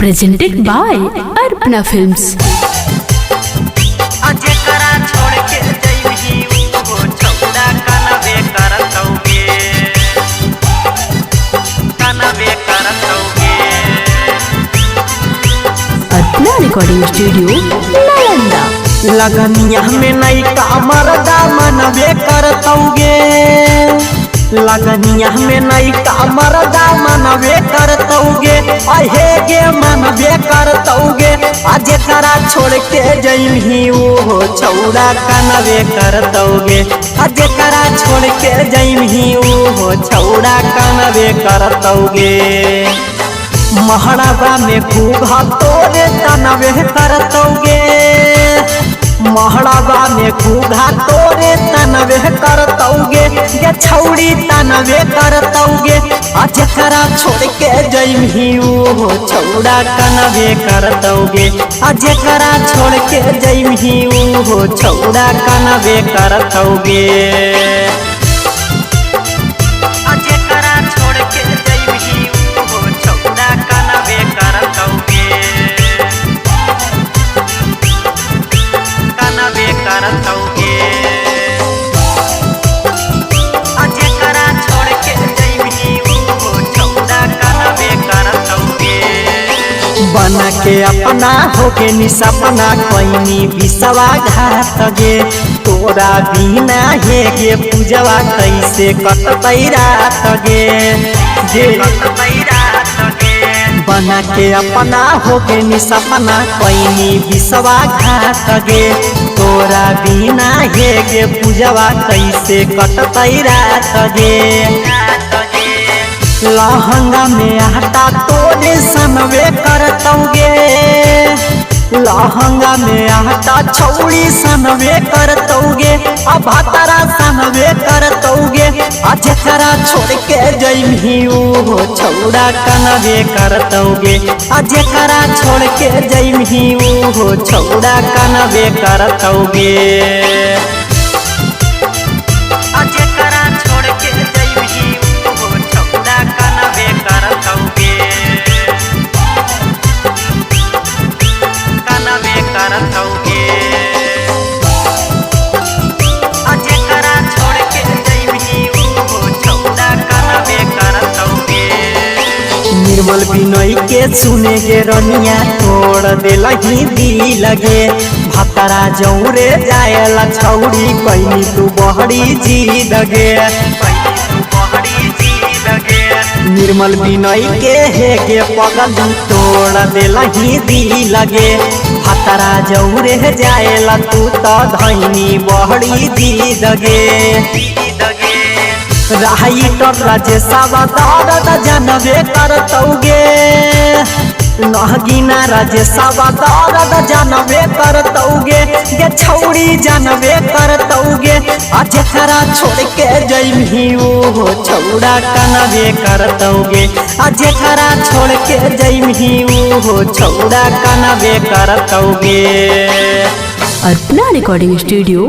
presented by Arpana Films. Arpana Recording Studio, Nalanda. लगनिया में नहीं कामर दामन वे करतौगे, लगनिया में नहीं कामर दामन वे करतौगे, अहे गे मन वे करतौगे। आज करा छोड़ के जइम ही वो छौड़ा कनवे करतौगे, आज करा छोड़ के जइम ही वो छौड़ा कनवे करतौगे। महड़ाबा में खूबा तोरे तनवे करतौगे, महड़ाबा में खूबा तोरे तनवे करतौगे, ये छौड़ी तनवे करतौगे। आज करा छोड़ के जइम ही वो छौड़ा कनवे करतौगे, आज करा छोड़ के जइम ही वो छौड़ा कनवे करतौगे। बना के अपना होके निसपना कोई विसवा घात गे, तोरा बिना हे गे पूजवा कैसे कटतै रात गे। बना के अपना होके निसपना कोई विसवा घात गे, तोरा बिना हे गे पूजवा कैसे कटतै रात गे। लहंगा में आटा तोरे सनवे करतौगे, लहंगा में आटा छौड़ी सनवे करतौगे, अब भातरा सनवे करतौगे। आज करा छोड़ के जइम ही वो छौड़ा कनवे करतौगे, आज करा छोड़ के जइम ही वो छौड़ा कनवे करतौगे। निर्मल बिनय के सुने गे रनिया तोड़ देला ही दी लगे, भतरा जौरे जायला छौड़ी कैनी तू बहरी जी लगे। निर्मल बिनय के हे गे पगल तोड़ देला ही दी लगे, भतरा जौरे जायला तू तो धैनी बहरी जी लगे। राइटर राजेशवा दर्द जानवे करतौगे, नहगिना राजेशवा दर्द जानवे करतौगे, ये छौड़ी जानवे करतौगे। आज करा छोड़ के जइम ही वो छौड़ा कनवे करतौगे, आज करा छोड़ के जइम ही वो छौड़ा कनवे करतौगे। Arpana Recording Studio,